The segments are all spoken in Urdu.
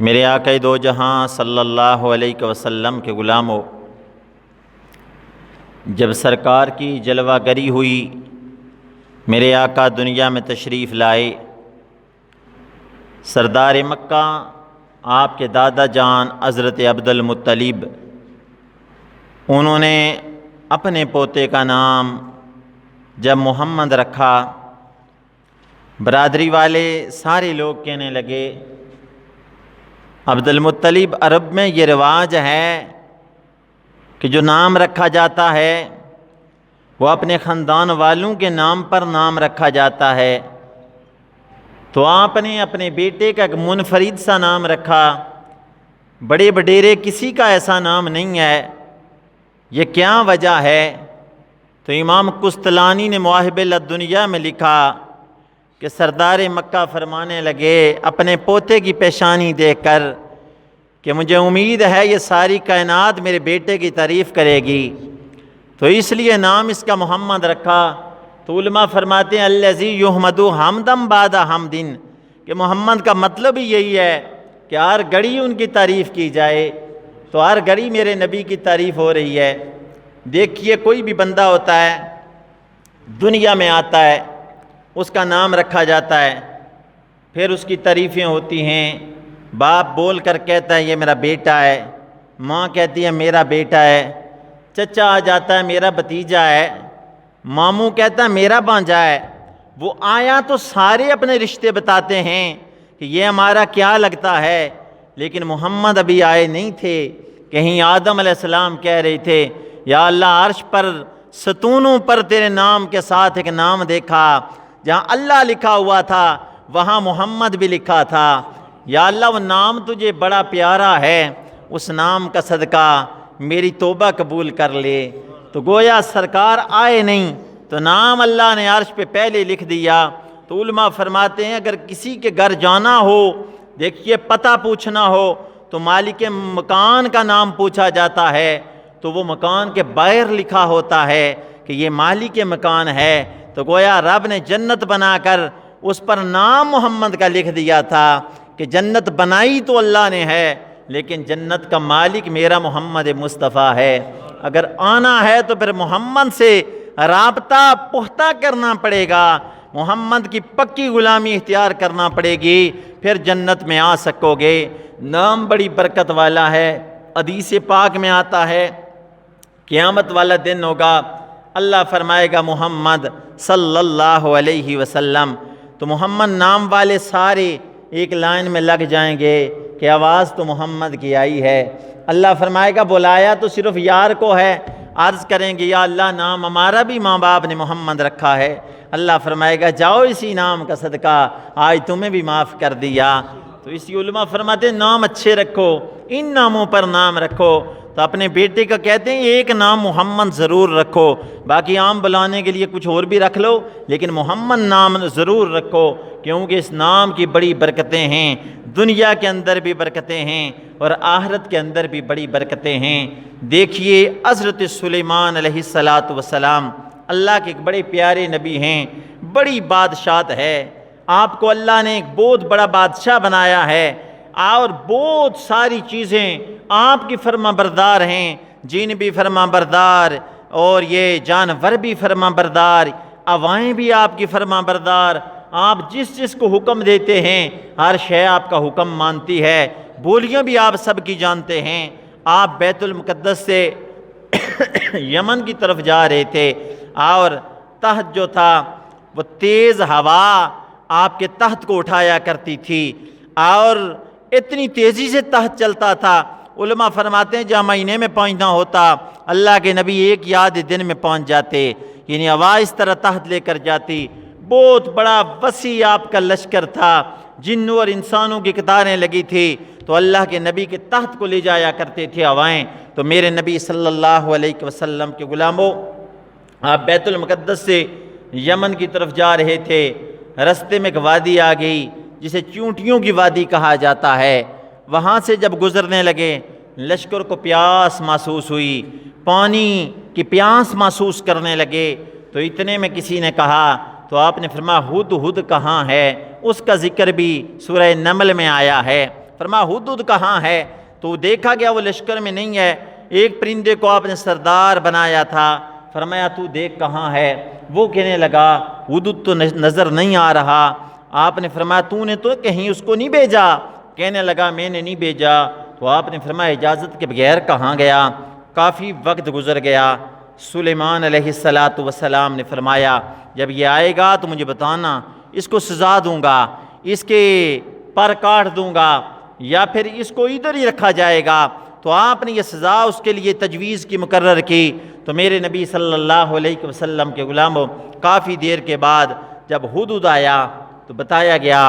میرے آقا دو جہاں صلی اللہ علیہ وسلم کے غلاموں، جب سرکار کی جلوہ گری ہوئی، میرے آقا دنیا میں تشریف لائے، سردار مکہ آپ کے دادا جان حضرت عبد المطلب، انہوں نے اپنے پوتے کا نام جب محمد رکھا، برادری والے سارے لوگ کہنے لگے عبد المطلب، عرب میں یہ رواج ہے کہ جو نام رکھا جاتا ہے وہ اپنے خاندان والوں کے نام پر نام رکھا جاتا ہے، تو آپ نے اپنے بیٹے کا ایک منفرد سا نام رکھا، بڑے وڈیرے کسی کا ایسا نام نہیں ہے، یہ کیا وجہ ہے؟ تو امام قسطلانی نے مواہب الدنیا میں لکھا کہ سردار مکہ فرمانے لگے اپنے پوتے کی پیشانی دیکھ کر کہ مجھے امید ہے یہ ساری کائنات میرے بیٹے کی تعریف کرے گی، تو اس لیے نام اس کا محمد رکھا۔ تو علماء فرماتے ہیں الذی یحمد حمدا بعد حمد، کہ محمد کا مطلب ہی یہی ہے کہ ہر گھڑی ان کی تعریف کی جائے، تو ہر گھڑی میرے نبی کی تعریف ہو رہی ہے۔ دیکھیے کوئی بھی بندہ ہوتا ہے دنیا میں آتا ہے، اس کا نام رکھا جاتا ہے، پھر اس کی تعریفیں ہوتی ہیں، باپ بول کر کہتا ہے یہ میرا بیٹا ہے، ماں کہتی ہے میرا بیٹا ہے، چچا آ جاتا ہے میرا بھتیجا ہے، ماموں کہتا ہے میرا بھانجا ہے۔ وہ آیا تو سارے اپنے رشتے بتاتے ہیں کہ یہ ہمارا کیا لگتا ہے، لیکن محمد ابھی آئے نہیں تھے۔ کہیں آدم علیہ السلام کہہ رہے تھے یا اللہ عرش پر ستونوں پر تیرے نام کے ساتھ ایک نام دیکھا، جہاں اللہ لکھا ہوا تھا وہاں محمد بھی لکھا تھا، یا اللہ وہ نام تجھے بڑا پیارا ہے، اس نام کا صدقہ میری توبہ قبول کر لے۔ تو گویا سرکار آئے نہیں تو نام اللہ نے عرش پہ پہلے لکھ دیا۔ تو علماء فرماتے ہیں اگر کسی کے گھر جانا ہو، دیکھیے پتہ پوچھنا ہو تو مالک مکان کا نام پوچھا جاتا ہے، تو وہ مکان کے باہر لکھا ہوتا ہے کہ یہ مالک مکان ہے۔ تو گویا رب نے جنت بنا کر اس پر نام محمد کا لکھ دیا تھا کہ جنت بنائی تو اللہ نے ہے، لیکن جنت کا مالک میرا محمد مصطفیٰ ہے۔ اگر آنا ہے تو پھر محمد سے رابطہ پختہ کرنا پڑے گا، محمد کی پکی غلامی اختیار کرنا پڑے گی، پھر جنت میں آ سکو گے۔ نام بڑی برکت والا ہے، حدیث پاک میں آتا ہے قیامت والا دن ہوگا، اللہ فرمائے گا محمد صلی اللہ علیہ وسلم، تو محمد نام والے سارے ایک لائن میں لگ جائیں گے کہ آواز تو محمد کی آئی ہے۔ اللہ فرمائے گا بلایا تو صرف یار کو ہے، عرض کریں گے یا اللہ نام ہمارا بھی ماں باپ نے محمد رکھا ہے۔ اللہ فرمائے گا جاؤ اسی نام کا صدقہ آج تمہیں بھی معاف کر دیا۔ تو اسی علماء فرماتے ہیں نام اچھے رکھو، ان ناموں پر نام رکھو۔ تو اپنے بیٹے کا کہتے ہیں ایک نام محمد ضرور رکھو، باقی عام بلانے کے لیے کچھ اور بھی رکھ لو، لیکن محمد نام ضرور رکھو، کیونکہ اس نام کی بڑی برکتیں ہیں، دنیا کے اندر بھی برکتیں ہیں اور آخرت کے اندر بھی بڑی برکتیں ہیں۔ دیکھیے حضرت سلیمان علیہ السلام اللہ کے ایک بڑے پیارے نبی ہیں، بڑی بادشاہت ہے، آپ کو اللہ نے ایک بہت بڑا بادشاہ بنایا ہے، اور بہت ساری چیزیں آپ کی فرما بردار ہیں، جن بھی فرما بردار اور یہ جانور بھی فرما بردار، ہوائیں بھی آپ کی فرما بردار، آپ جس کو حکم دیتے ہیں ہر شے آپ کا حکم مانتی ہے، بولیاں بھی آپ سب کی جانتے ہیں۔ آپ بیت المقدس سے یمن کی طرف جا رہے تھے اور تحت جو تھا وہ تیز ہوا آپ کے تحت کو اٹھایا کرتی تھی اور اتنی تیزی سے تحت چلتا تھا، علماء فرماتے ہیں جہاں مہینے میں پہنچنا ہوتا اللہ کے نبی ایک یاد دن میں پہنچ جاتے، یعنی ہوا اس طرح تحت لے کر جاتی۔ بہت بڑا وسیع آپ کا لشکر تھا، جنوں اور انسانوں کی قطاریں لگی تھی، تو اللہ کے نبی کے تحت کو لے جایا کرتے تھے ہوائیں۔ تو میرے نبی صلی اللہ علیہ وسلم کے غلاموں، آپ بیت المقدس سے یمن کی طرف جا رہے تھے، رستے میں ایک وادی آ گئی جسے چونٹیوں کی وادی کہا جاتا ہے، وہاں سے جب گزرنے لگے لشکر کو پیاس محسوس ہوئی، پانی کی پیاس محسوس کرنے لگے، تو اتنے میں کسی نے کہا، تو آپ نے فرمایا ہد ہد کہاں ہے؟ اس کا ذکر بھی سورہ نمل میں آیا ہے۔ فرمایا ہدہد کہاں ہے؟ تو دیکھا گیا وہ لشکر میں نہیں ہے۔ ایک پرندے کو آپ نے سردار بنایا تھا، فرمایا تو دیکھ کہاں ہے؟ وہ کہنے لگا ہدہد تو نظر نہیں آ رہا۔ آپ نے فرمایا تو نے تو کہیں اس کو نہیں بھیجا؟ کہنے لگا میں نے نہیں بھیجا۔ تو آپ نے فرمایا اجازت کے بغیر کہاں گیا؟ کافی وقت گزر گیا۔ سلیمان علیہ السلام نے فرمایا جب یہ آئے گا تو مجھے بتانا، اس کو سزا دوں گا، اس کے پر کاٹ دوں گا، یا پھر اس کو ادھر ہی رکھا جائے گا۔ تو آپ نے یہ سزا اس کے لیے تجویز کی، مقرر کی۔ تو میرے نبی صلی اللہ علیہ وسلم کے غلاموں، کافی دیر کے بعد جب ہدہد آیا تو بتایا گیا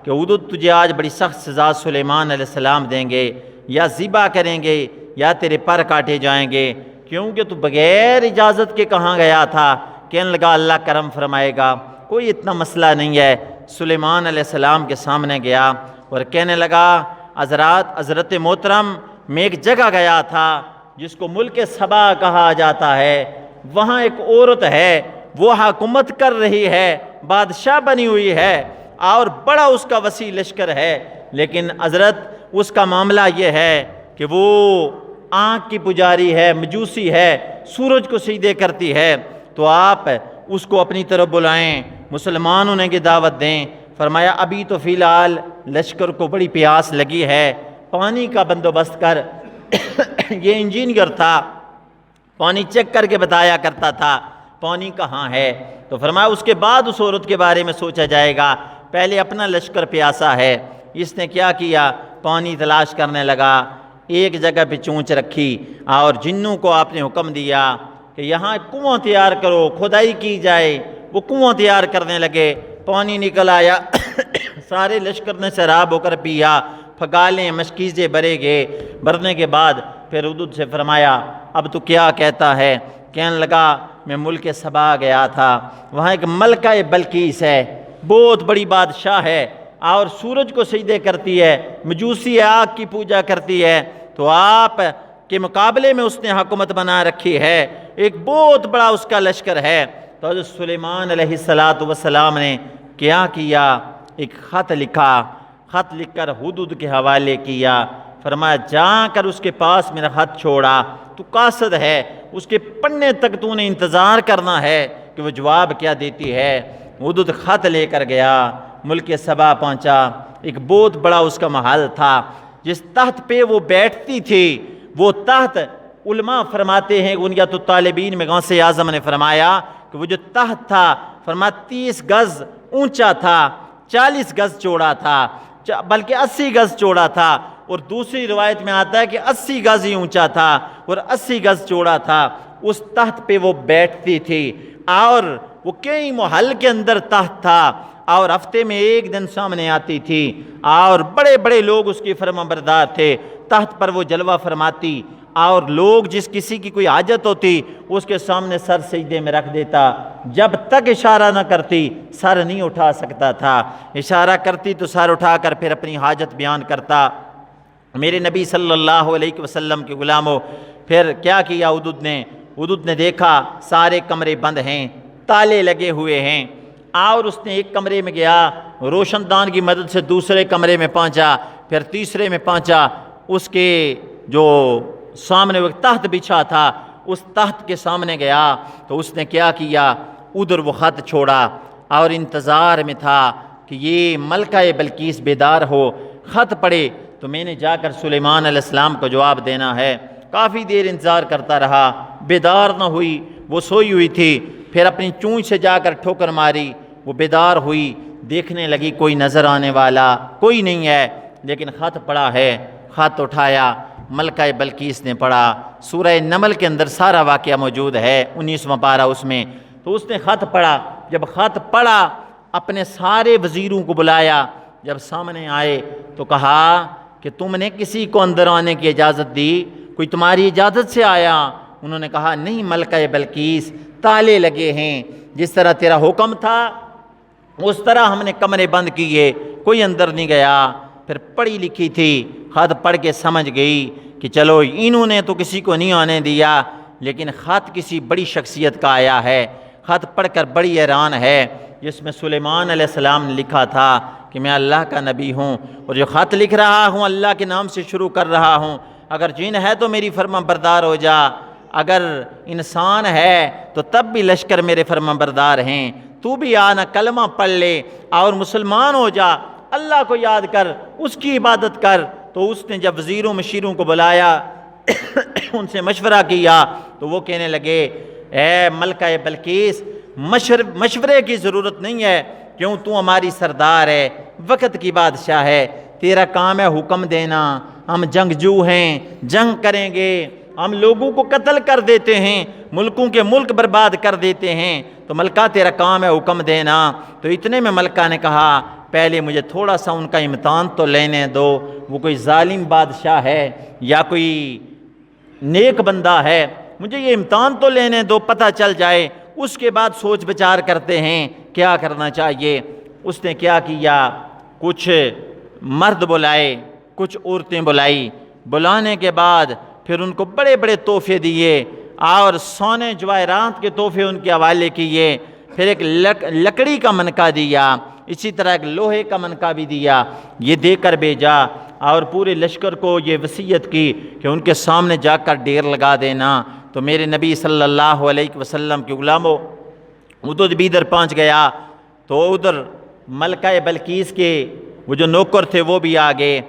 کہ ہدہد تجھے آج بڑی سخت سزا سلیمان علیہ السلام دیں گے، یا ذبح کریں گے یا تیرے پر کاٹے جائیں گے، کیونکہ تو بغیر اجازت کے کہاں گیا تھا۔ کہنے لگا اللہ کرم فرمائے گا، کوئی اتنا مسئلہ نہیں ہے۔ سلیمان علیہ السلام کے سامنے گیا اور کہنے لگا حضرت محترم، میں ایک جگہ گیا تھا جس کو ملک سبا کہا جاتا ہے، وہاں ایک عورت ہے، وہ حکومت کر رہی ہے، بادشاہ بنی ہوئی ہے، اور بڑا اس کا وسیع لشکر ہے، لیکن حضرت اس کا معاملہ یہ ہے کہ وہ آنکھ کی پجاری ہے، مجوسی ہے، سورج کو سجدے کرتی ہے۔ تو آپ اس کو اپنی طرف بلائیں، مسلمان انہیں کی دعوت دیں۔ فرمایا ابھی تو فی الحال لشکر کو بڑی پیاس لگی ہے، پانی کا بندوبست کر۔ یہ انجینئر تھا، پانی چیک کر کے بتایا کرتا تھا پانی کہاں ہے۔ تو فرمایا اس کے بعد اس عورت کے بارے میں سوچا جائے گا، پہلے اپنا لشکر پیاسا ہے۔ اس نے کیا کیا؟ پانی تلاش کرنے لگا، ایک جگہ پہ چونچ رکھی، اور جنوں کو آپ نے حکم دیا کہ یہاں کنواں تیار کرو، کھدائی کی جائے۔ وہ کنواں تیار کرنے لگے، پانی نکل آیا، سارے لشکر نے سیراب ہو کر پیا، پھگالیں مشکیزیں بھرے گئے۔ بھرنے کے بعد پھر ہدہد سے فرمایا اب تو کیا کہتا ہے؟ کہنے لگا میں ملک سبا گیا تھا، وہاں ایک ملکہ بلقیس ہے، بہت بڑی بادشاہ ہے، اور سورج کو سجدے کرتی ہے، مجوسی آگ کی پوجا کرتی ہے، تو آپ کے مقابلے میں اس نے حکومت بنا رکھی ہے، ایک بہت بڑا اس کا لشکر ہے۔ تو حضرت سلیمان علیہ السلام نے کیا کیا؟ ایک خط لکھا، خط لکھ کر ہدہد کے حوالے کیا۔ فرمایا جا کر اس کے پاس میرا خط چھوڑا، تو قاصد ہے، اس کے پڑھنے تک تو نے انتظار کرنا ہے کہ وہ جواب کیا دیتی ہے۔ ہدہد خط لے کر گیا، ملک سبا پہنچا۔ ایک بہت بڑا اس کا محل تھا، جس تخت پہ وہ بیٹھتی تھی، وہ تخت علماء فرماتے ہیں، غنیۃ الطالبین میں غوث اعظم نے فرمایا کہ وہ جو تخت تھا، فرمایا 30 گز اونچا تھا، 40 گز چوڑا تھا، بلکہ 80 گز چوڑا تھا، اور دوسری روایت میں آتا ہے کہ 80 گز ہی اونچا تھا اور 80 گز چوڑا تھا۔ اس تخت پہ وہ بیٹھتی تھی، اور وہ کئی محل کے اندر تخت تھا، اور ہفتے میں ایک دن سامنے آتی تھی، اور بڑے بڑے لوگ اس کی فرمانبردار تھے۔ تخت پر وہ جلوہ فرماتی، اور لوگ جس کسی کی کوئی حاجت ہوتی اس کے سامنے سر سجدے میں رکھ دیتا، جب تک اشارہ نہ کرتی سر نہیں اٹھا سکتا تھا، اشارہ کرتی تو سر اٹھا کر پھر اپنی حاجت بیان کرتا۔ میرے نبی صلی اللہ علیہ وسلم کے غلاموں، پھر کیا کیا ہدہد نے دیکھا سارے کمرے بند ہیں، تالے لگے ہوئے ہیں، اور اس نے ایک کمرے میں گیا، روشن دان کی مدد سے دوسرے کمرے میں پہنچا، پھر تیسرے میں پہنچا، اس کے جو سامنے وہ تخت بچھا تھا، اس تخت کے سامنے گیا، تو اس نے کیا کیا؟ ادھر وہ خط چھوڑا، اور انتظار میں تھا کہ یہ ملکہ بلقیس بیدار ہو، خط پڑھے تو میں نے جا کر سلیمان علیہ السلام کو جواب دینا ہے۔ کافی دیر انتظار کرتا رہا، بیدار نہ ہوئی، وہ سوئی ہوئی تھی۔ پھر اپنی چونچ سے جا کر ٹھوکر ماری، وہ بیدار ہوئی، دیکھنے لگی کوئی نظر آنے والا کوئی نہیں ہے، لیکن خط پڑا ہے۔ خط اٹھایا، ملکہ بلقیس نے پڑھا، سورہ نمل کے اندر سارا واقعہ موجود ہے، 19واں پارہ اس میں۔ تو اس نے خط پڑھا، جب خط پڑھا اپنے سارے وزیروں کو بلایا، جب سامنے آئے تو کہا کہ تم نے کسی کو اندر آنے کی اجازت دی؟ کوئی تمہاری اجازت سے آیا؟ انہوں نے کہا نہیں ملکہ بلقیس، تالے لگے ہیں، جس طرح تیرا حکم تھا اس طرح ہم نے کمرے بند کیے، کوئی اندر نہیں گیا۔ پھر پڑھی لکھی تھی، خط پڑھ کے سمجھ گئی کہ چلو انہوں نے تو کسی کو نہیں آنے دیا، لیکن خط کسی بڑی شخصیت کا آیا ہے۔ خط پڑھ کر بڑی حیران ہے، جس میں سلیمان علیہ السلام نے لکھا تھا کہ میں اللہ کا نبی ہوں، اور جو خط لکھ رہا ہوں اللہ کے نام سے شروع کر رہا ہوں، اگر جن ہے تو میری فرما بردار ہو جا، اگر انسان ہے تو تب بھی لشکر میرے فرما بردار ہیں، تو بھی آنا کلمہ پڑھ لے اور مسلمان ہو جا، اللہ کو یاد کر، اس کی عبادت کر۔ تو اس نے جب وزیروں مشیروں کو بلایا ان سے مشورہ کیا تو وہ کہنے لگے اے ملکہ بلقیس، مشورے کی ضرورت نہیں ہے، کیوں تو ہماری سردار ہے، وقت کی بادشاہ ہے، تیرا کام ہے حکم دینا، ہم جنگجو ہیں، جنگ کریں گے، ہم لوگوں کو قتل کر دیتے ہیں، ملکوں کے ملک برباد کر دیتے ہیں، تو ملکہ تیرا کام ہے حکم دینا۔ تو اتنے میں ملکہ نے کہا پہلے مجھے تھوڑا سا ان کا امتحان تو لینے دو، وہ کوئی ظالم بادشاہ ہے یا کوئی نیک بندہ ہے، مجھے یہ امتحان تو لینے دو، پتہ چل جائے، اس کے بعد سوچ بچار کرتے ہیں کیا کرنا چاہیے۔ اس نے کیا کیا، کچھ مرد بلائے، کچھ عورتیں بلائی، بلانے کے بعد پھر ان کو بڑے بڑے تحفے دیے اور سونے جواہرات کے تحفے ان کے حوالے کیے، پھر ایک لکڑی کا منکا دیا، اسی طرح ایک لوہے کا منکا بھی دیا، یہ دے کر بھیجا، اور پورے لشکر کو یہ وصیت کی کہ ان کے سامنے جا کر ڈیر لگا دینا۔ تو میرے نبی صلی اللہ علیہ وسلم کے غلاموں ادھر بھی ادھر پہنچ گیا، تو ادھر ملکہ بلقیس کے وہ جو نوکر تھے وہ بھی آ گئے۔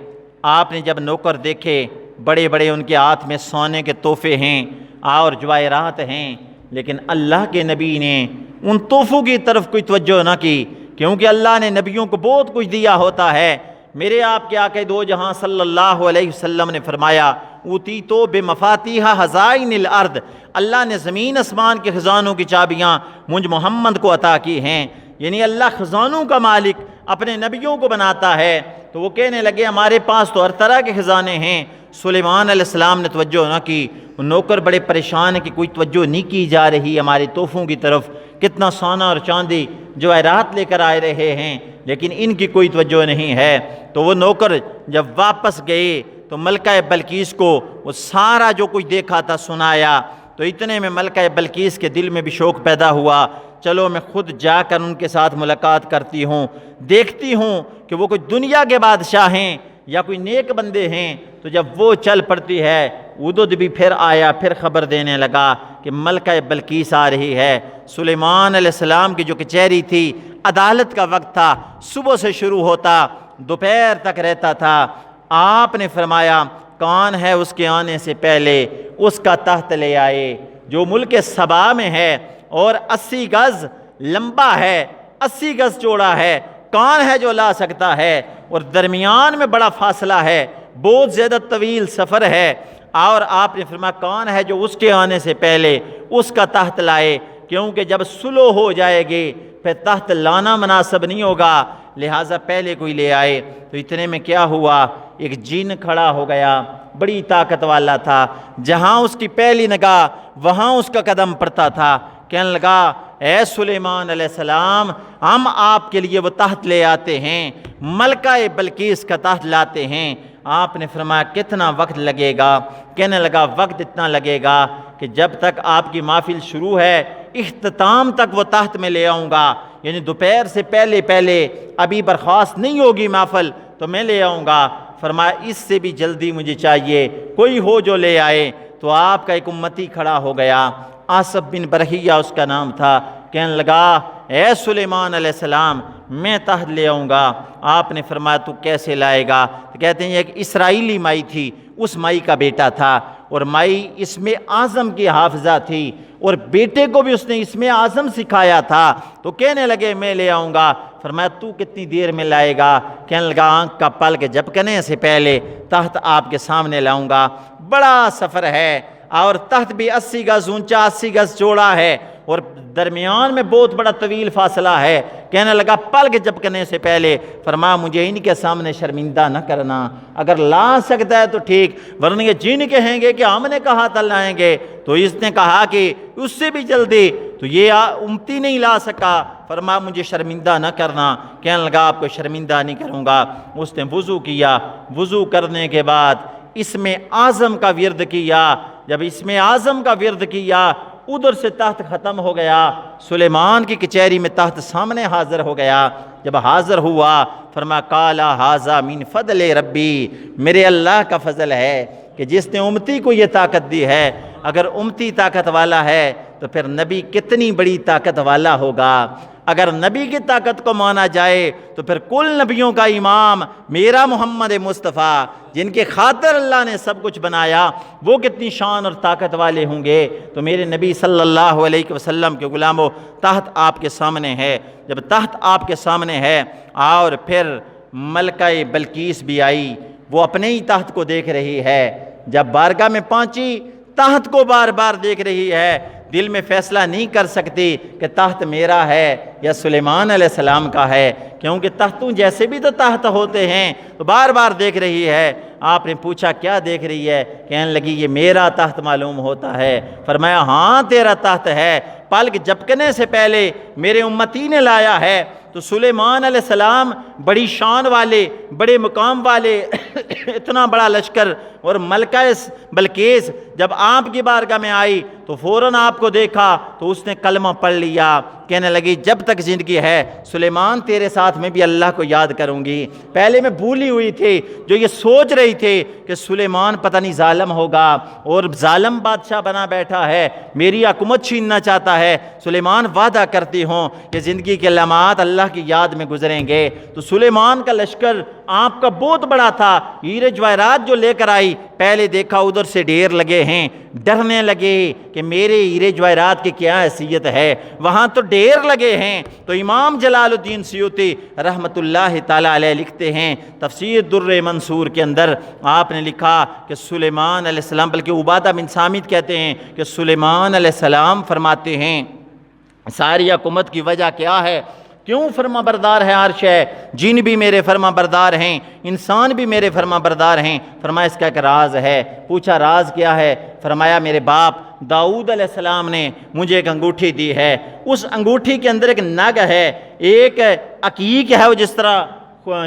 آپ نے جب نوکر دیکھے بڑے بڑے ان کے ہاتھ میں سونے کے تحفے ہیں اور جواہرات ہیں، لیکن اللہ کے نبی نے ان تحفوں کی طرف کوئی توجہ نہ کی، کیونکہ اللہ نے نبیوں کو بہت کچھ دیا ہوتا ہے۔ میرے آپ کے آقا دو جہاں صلی اللہ علیہ وسلم نے فرمایا اوتیتو بمفاتیح خزائن الارض، اللہ نے زمین آسمان کے خزانوں کی چابیاں مجھ محمد کو عطا کی ہیں، یعنی اللہ خزانوں کا مالک اپنے نبیوں کو بناتا ہے۔ تو وہ کہنے لگے ہمارے پاس تو ہر طرح کے خزانے ہیں۔ سلیمان علیہ السلام نے توجہ نہ کی، وہ نوکر بڑے پریشان ہیں کہ کوئی توجہ نہیں کی جا رہی ہمارے تحفوں کی طرف، کتنا سونا اور چاندی جواہرات لے کر آئے رہے ہیں لیکن ان کی کوئی توجہ نہیں ہے۔ تو وہ نوکر جب واپس گئے تو ملکہ بلقیس کو وہ سارا جو کچھ دیکھا تھا سنایا، تو اتنے میں ملکہ بلقیس کے دل میں بھی شوق پیدا ہوا، چلو میں خود جا کر ان کے ساتھ ملاقات کرتی ہوں، دیکھتی ہوں کہ وہ کوئی دنیا کے بادشاہ ہیں یا کوئی نیک بندے ہیں۔ تو جب وہ چل پڑتی ہے، ادھر بھی پھر آیا، پھر خبر دینے لگا کہ ملکہ بلقیس آ رہی ہے۔ سلیمان علیہ السلام کی جو کچہری تھی، عدالت کا وقت تھا، صبح سے شروع ہوتا دوپہر تک رہتا تھا۔ آپ نے فرمایا کون ہے اس کے آنے سے پہلے اس کا تخت لے آئے، جو ملک سبا میں ہے اور 80 گز لمبا ہے، 80 گز چوڑا ہے، کون ہے جو لا سکتا ہے؟ اور درمیان میں بڑا فاصلہ ہے، بہت زیادہ طویل سفر ہے۔ اور آپ نے فرمایا کون ہے جو اس کے آنے سے پہلے اس کا تخت لائے، کیونکہ جب سلو ہو جائے گی پھر تخت لانا مناسب نہیں ہوگا، لہٰذا پہلے کوئی لے آئے۔ تو اتنے میں کیا ہوا، ایک جن کھڑا ہو گیا، بڑی طاقت والا تھا، جہاں اس کی پہلی نگاہ وہاں اس کا قدم پڑتا تھا، کہنے لگا اے سلیمان علیہ السلام، ہم آپ کے لیے وہ تخت لے آتے ہیں، ملکہ بلقیس کا تخت لاتے ہیں۔ آپ نے فرمایا کتنا وقت لگے گا؟ کہنے لگا وقت اتنا لگے گا کہ جب تک آپ کی محفل شروع ہے اختتام تک وہ تخت میں لے آؤں گا، یعنی دوپہر سے پہلے پہلے، ابھی برخاست نہیں ہوگی محفل تو میں لے آؤں گا۔ فرمایا اس سے بھی جلدی مجھے چاہیے، کوئی ہو جو لے آئے۔ تو آپ کا ایک امتی کھڑا ہو گیا، آصف بن برحیہ اس کا نام تھا، کہنے لگا اے سلیمان علیہ السلام میں تخت لے آؤں گا۔ آپ نے فرمایا تو کیسے لائے گا؟ تو کہتے ہیں ایک اسرائیلی مائی تھی، اس مائی کا بیٹا تھا، اور مائی اسم اعظم کی حافظہ تھی، اور بیٹے کو بھی اس نے اسم اعظم سکھایا تھا۔ تو کہنے لگے میں لے آؤں گا۔ فرمایا تو کتنی دیر میں لائے گا؟ کہنے لگا آنکھ کا پلک جھپکنے سے پہلے تخت آپ کے سامنے لاؤں گا۔ بڑا سفر ہے، اور تخت بھی 80 گز اونچا، 80 گز چوڑا ہے، اور درمیان میں بہت بڑا طویل فاصلہ ہے۔ کہنے لگا پلک جھپکنے سے پہلے، فرمایا مجھے ان کے سامنے شرمندہ نہ کرنا، اگر لا سکتا ہے تو ٹھیک، ورنہ یہ جن کہیں گے کہ ہم نے کہا تھا لائیں گے۔ تو اس نے کہا کہ اس سے بھی جلدی، تو یہ امتی نہیں لا سکا، فرمایا مجھے شرمندہ نہ کرنا۔ کہنے لگا آپ کو شرمندہ نہیں کروں گا۔ اس نے وضو کیا، وضو کرنے کے بعد اسم اعظم کا ورد کیا۔ جب اسم اعظم کا ورد کیا، ادھر سے تخت ختم ہو گیا، سلیمان کی کچہری میں تخت سامنے حاضر ہو گیا۔ جب حاضر ہوا فرمایا قالا ھذا من فضل ربی، میرے اللہ کا فضل ہے کہ جس نے امتی کو یہ طاقت دی ہے۔ اگر امتی طاقت والا ہے تو پھر نبی کتنی بڑی طاقت والا ہوگا۔ اگر نبی کی طاقت کو مانا جائے تو پھر کل نبیوں کا امام میرا محمد مصطفیٰ، جن کے خاطر اللہ نے سب کچھ بنایا، وہ کتنی شان اور طاقت والے ہوں گے۔ تو میرے نبی صلی اللہ علیہ وسلم کے غلاموں، تخت آپ کے سامنے ہے۔ جب تخت آپ کے سامنے ہے اور پھر ملکہ بلقیس بھی آئی، وہ اپنے ہی تخت کو دیکھ رہی ہے۔ جب بارگاہ میں پہنچی، تخت کو بار بار دیکھ رہی ہے، دل میں فیصلہ نہیں کر سکتی کہ تخت میرا ہے یا سلیمان علیہ السلام کا ہے، کیونکہ تختوں جیسے بھی تو تخت ہوتے ہیں، تو بار بار دیکھ رہی ہے۔ آپ نے پوچھا کیا دیکھ رہی ہے؟ کہنے لگی یہ میرا تخت معلوم ہوتا ہے۔ فرمایا ہاں تیرا تخت ہے، پلک جھپکنے سے پہلے میرے امتی نے لایا ہے۔ تو سلیمان علیہ السلام بڑی شان والے، بڑے مقام والے، اتنا بڑا لشکر، اور ملکہ بلقیس جب آپ کی بارگاہ میں آئی تو فوراً آپ کو دیکھا تو اس نے کلمہ پڑھ لیا۔ کہنے لگی جب تک زندگی ہے سلیمان تیرے ساتھ میں بھی اللہ کو یاد کروں گی۔ پہلے میں بھولی ہوئی تھی، جو یہ سوچ رہی تھی کہ سلیمان پتہ نہیں ظالم ہوگا اور ظالم بادشاہ بنا بیٹھا ہے، میری حکومت چھیننا چاہتا ہے۔ سلیمان وعدہ کرتی ہوں کہ زندگی کے لمحات اللہ کی یاد میں گزریں گے۔ تو سلیمان کا لشکر آپ کا بہت بڑا تھا، ہیرے جواہرات جو لے کر آئی، پہلے دیکھا ادھر سے ڈھیر لگے ہیں، ڈرنے لگے کہ میرے ہیرے جواہرات کی کیا حیثیت ہے، وہاں تو ڈھیر لگے ہیں۔ تو امام جلال الدین سیوطی رحمۃ اللہ تعالیٰ علیہ لکھتے ہیں تفسیر در منصور کے اندر، آپ نے لکھا کہ سلیمان علیہ السلام، بلکہ عبادہ بن صامت کہتے ہیں کہ سلیمان علیہ السلام فرماتے ہیں ساری حکومت کی وجہ کیا ہے، کیوں فرما بردار ہے عرش ہے، جن بھی میرے فرما بردار ہیں، انسان بھی میرے فرما بردار ہیں۔ فرمایا اس کا ایک راز ہے۔ پوچھا راز کیا ہے؟ فرمایا میرے باپ داؤد علیہ السلام نے مجھے ایک انگوٹھی دی ہے، اس انگوٹھی کے اندر ایک نگ ہے، ایک عقیق ہے، وہ جس طرح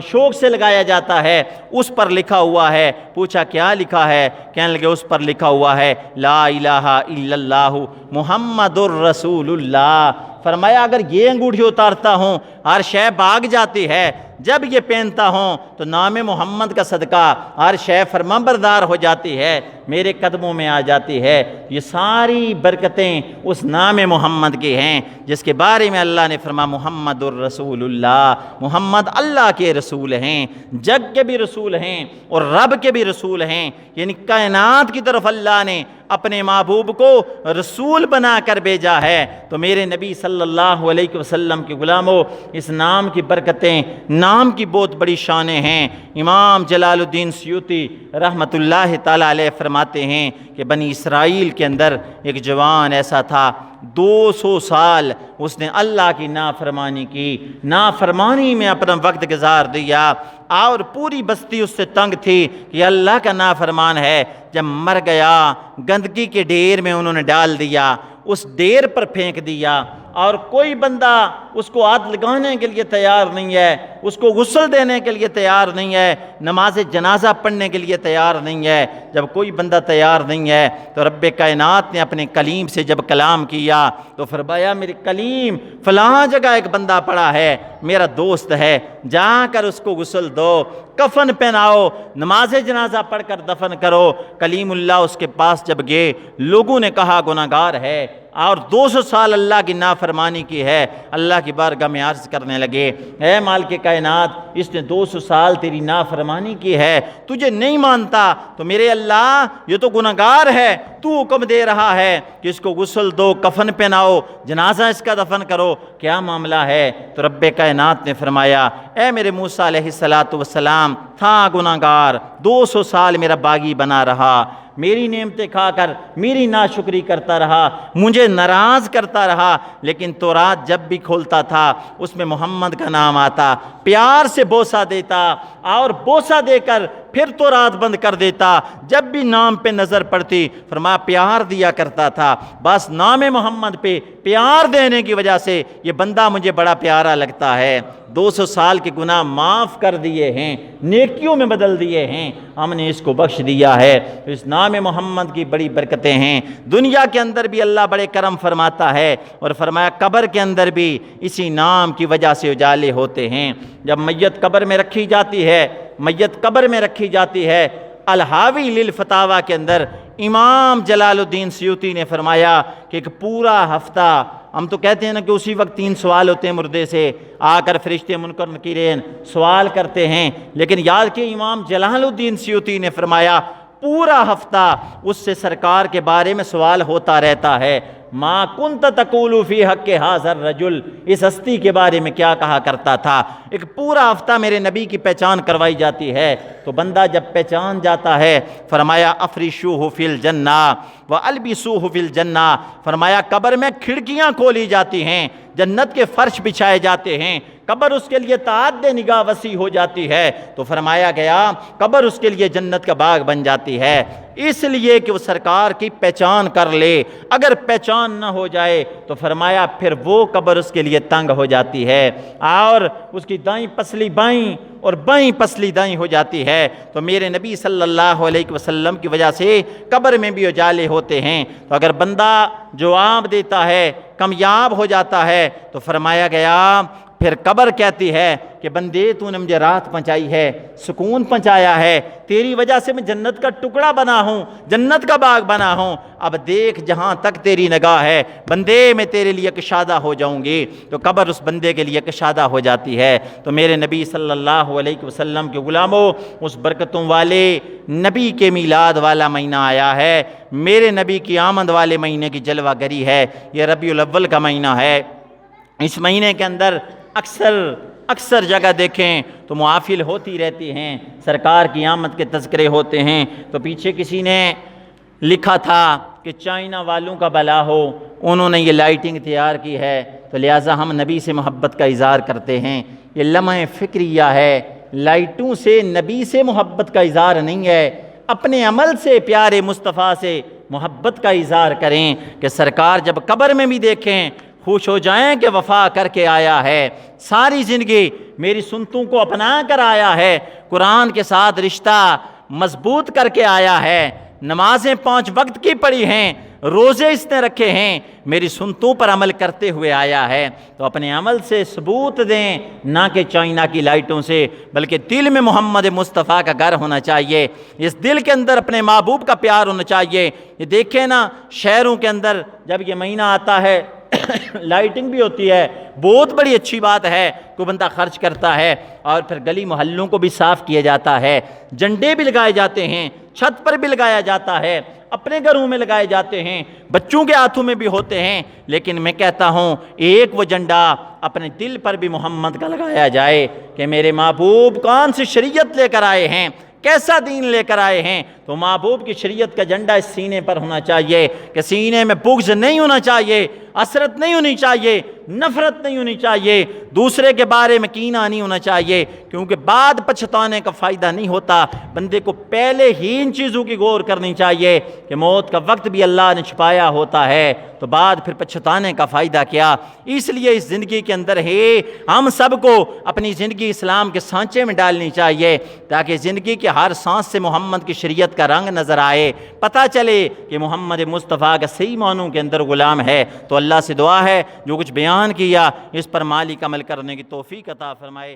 شوق سے لگایا جاتا ہے، اس پر لکھا ہوا ہے۔ پوچھا کیا لکھا ہے؟ کہنے لگے اس پر لکھا ہوا ہے لا الہ الا اللہ محمد الرسول اللہ۔ فرمایا اگر یہ انگوٹھی اتارتا ہوں ہر شے بھاگ جاتی ہے، جب یہ پہنتا ہوں تو نام محمد کا صدقہ ہر شے فرما بردار ہو جاتی ہے، میرے قدموں میں آ جاتی ہے۔ یہ ساری برکتیں اس نام محمد کی ہیں جس کے بارے میں اللہ نے فرمایا محمد الرسول اللہ، محمد اللہ کے رسول ہیں، جگ کے بھی رسول ہیں اور رب کے بھی رسول ہیں، یعنی کائنات کی طرف اللہ نے اپنے محبوب کو رسول بنا کر بھیجا ہے۔ تو میرے نبی صلی اللہ علیہ وسلم کے غلاموں، اس نام کی برکتیں، نام کی بہت بڑی شانیں ہیں۔ امام جلال الدین سیوطی رحمۃ اللہ تعالیٰ علیہ فرماتے ہیں کہ بنی اسرائیل کے اندر ایک جوان ایسا تھا، 200 سال اس نے اللہ کی نافرمانی کی، نافرمانی میں اپنا وقت گزار دیا، اور پوری بستی اس سے تنگ تھی کہ اللہ کا نافرمان ہے۔ جب مر گیا گندگی کے ڈھیر میں انہوں نے ڈال دیا، اس ڈھیر پر پھینک دیا، اور کوئی بندہ اس کو ہاتھ لگانے کے لیے تیار نہیں ہے، اس کو غسل دینے کے لیے تیار نہیں ہے، نماز جنازہ پڑھنے کے لیے تیار نہیں ہے۔ جب کوئی بندہ تیار نہیں ہے تو رب کائنات نے اپنے کلیم سے جب کلام کیا تو فرمایا میرے کلیم فلاں جگہ ایک بندہ پڑا ہے، میرا دوست ہے، جا کر اس کو غسل دو، کفن پہناؤ، نماز جنازہ پڑھ کر دفن کرو۔ کلیم اللہ اس کے پاس جب گئے، لوگوں نے کہا گناہگار ہے اور 200 سال اللہ کی نافرمانی کی ہے۔ اللہ کی بارگاہ میں عرض کرنے لگے اے مالک کائنات، اس نے 200 سال تیری نافرمانی کی ہے، تجھے نہیں مانتا، تو میرے اللہ یہ تو گناہگار ہے، تو حکم دے رہا ہے کہ اس کو غسل دو، کفن پہناؤ، جنازہ اس کا دفن کرو، کیا معاملہ ہے؟ تو رب کائنات نے فرمایا اے میرے موسیٰ علیہ السلام تھا گناہگار، 200 سال میرا باغی بنا رہا، میری نعمتیں کھا کر میری ناشکری کرتا رہا، مجھے ناراض کرتا رہا، لیکن تورات جب بھی کھولتا تھا اس میں محمد کا نام آتا، پیار سے بوسہ دیتا، اور بوسہ دے کر پھر تو رات بند کر دیتا، جب بھی نام پہ نظر پڑتی فرمایا پیار دیا کرتا تھا، بس نام محمد پہ پیار دینے کی وجہ سے یہ بندہ مجھے بڑا پیارا لگتا ہے۔ 200 سال کے گناہ معاف کر دیے ہیں، نیکیوں میں بدل دیے ہیں، ہم نے اس کو بخش دیا ہے۔ اس نام محمد کی بڑی برکتیں ہیں، دنیا کے اندر بھی اللہ بڑے کرم فرماتا ہے، اور فرمایا قبر کے اندر بھی اسی نام کی وجہ سے اجالے ہوتے ہیں۔ جب میت قبر میں رکھی جاتی ہے، الحاوی للفتاوی کے اندر امام جلال الدین سیوطی نے فرمایا کہ ایک پورا ہفتہ، ہم تو کہتے ہیں نا کہ اسی وقت 3 سوال ہوتے ہیں مردے سے، آ کر فرشتے منکر نکیرین سوال کرتے ہیں، لیکن یاد کہ امام جلال الدین سیوطی نے فرمایا پورا ہفتہ اس سے سرکار کے بارے میں سوال ہوتا رہتا ہے۔ ما کنت تقول فی حق ھذا الرجل، اس ہستی کے بارے میں کیا کہا کرتا تھا۔ ایک پورا ہفتہ میرے نبی کی پہچان کروائی جاتی ہے، تو بندہ جب پہچان جاتا ہے فرمایا افرشوہ فی الجنہ والبسوہ فی الجنہ، فرمایا قبر میں کھڑکیاں کھولی جاتی ہیں، جنت کے فرش بچھائے جاتے ہیں، قبر اس کے لیے تعدد نگاہ وسیع ہو جاتی ہے، تو فرمایا گیا قبر اس کے لیے جنت کا باغ بن جاتی ہے، اس لیے کہ وہ سرکار کی پہچان کر لے۔ اگر پہچان نہ ہو جائے تو فرمایا پھر وہ قبر اس کے لیے تنگ ہو جاتی ہے، اور اس کی دائیں پسلی بائیں اور بائیں پسلی دائیں ہو جاتی ہے۔ تو میرے نبی صلی اللہ علیہ وسلم کی وجہ سے قبر میں بھی اجالے ہوتے ہیں۔ تو اگر بندہ جواب دیتا ہے، کامیاب ہو جاتا ہے، تو فرمایا گیا پھر قبر کہتی ہے کہ بندے تو نے مجھے راحت پہنچائی ہے، سکون پہنچایا ہے، تیری وجہ سے میں جنت کا ٹکڑا بنا ہوں، جنت کا باغ بنا ہوں، اب دیکھ جہاں تک تیری نگاہ ہے بندے میں تیرے لیے کشادہ ہو جاؤں گی۔ تو قبر اس بندے کے لیے کشادہ ہو جاتی ہے۔ تو میرے نبی صلی اللہ علیہ وسلم کے غلاموں، اس برکتوں والے نبی کے میلاد والا مہینہ آیا ہے، میرے نبی کی آمد والے مہینے کی جلوہ گری ہے، یہ ربیع الاول کا مہینہ ہے۔ اس مہینے کے اندر اکثر جگہ دیکھیں تو محافل ہوتی رہتی ہیں، سرکار کی آمد کے تذکرے ہوتے ہیں۔ تو پیچھے کسی نے لکھا تھا کہ چائنا والوں کا بلا ہو، انہوں نے یہ لائٹنگ تیار کی ہے، تو لہٰذا ہم نبی سے محبت کا اظہار کرتے ہیں۔ یہ لمحہ فکریہ ہے، لائٹوں سے نبی سے محبت کا اظہار نہیں ہے، اپنے عمل سے پیارے مصطفیٰ سے محبت کا اظہار کریں کہ سرکار جب قبر میں بھی دیکھیں خوش ہو جائیں کہ وفا کر کے آیا ہے، ساری زندگی میری سنتوں کو اپنا کر آیا ہے، قرآن کے ساتھ رشتہ مضبوط کر کے آیا ہے، نمازیں 5 وقت کی پڑھی ہیں، روزے اس نے رکھے ہیں، میری سنتوں پر عمل کرتے ہوئے آیا ہے۔ تو اپنے عمل سے ثبوت دیں، نہ کہ چائنا کی لائٹوں سے، بلکہ دل میں محمد مصطفیٰ کا گھر ہونا چاہیے، اس دل کے اندر اپنے محبوب کا پیار ہونا چاہیے۔ یہ دیکھیں نا شہروں کے اندر جب یہ مہینہ آتا ہے لائٹنگ بھی ہوتی ہے، بہت بڑی اچھی بات ہے، کوئی بندہ خرچ کرتا ہے، اور پھر گلی محلوں کو بھی صاف کیا جاتا ہے، جھنڈے بھی لگائے جاتے ہیں، چھت پر بھی لگایا جاتا ہے، اپنے گھروں میں لگائے جاتے ہیں، بچوں کے ہاتھوں میں بھی ہوتے ہیں، لیکن میں کہتا ہوں ایک وہ جھنڈا اپنے دل پر بھی محمد کا لگایا جائے کہ میرے محبوب کون سی شریعت لے کر آئے ہیں، کیسا دین لے کر آئے ہیں۔ تو محبوب کی شریعت کا جھنڈا اس سینے پر ہونا چاہیے کہ سینے میں بغض نہیں ہونا چاہیے، حسرت نہیں ہونی چاہیے، نفرت نہیں ہونی چاہیے، دوسرے کے بارے میں کینہ نہیں ہونا چاہیے، کیونکہ بعد پچھتانے کا فائدہ نہیں ہوتا۔ بندے کو پہلے ہی ان چیزوں کی غور کرنی چاہیے کہ موت کا وقت بھی اللہ نے چھپایا ہوتا ہے، تو بعد پھر پچھتانے کا فائدہ کیا۔ اس لیے اس زندگی کے اندر ہی ہم سب کو اپنی زندگی اسلام کے سانچے میں ڈالنی چاہیے، تاکہ زندگی کے ہر سانس سے محمد کی شریعت کا رنگ نظر آئے، پتہ چلے کہ محمد مصطفیٰ کا صحیح معنوں کے اندر غلام ہے۔ تو اللہ سے دعا ہے جو کچھ بیان کیا اس پر مالک عمل کرنے کی توفیق عطا فرمائے۔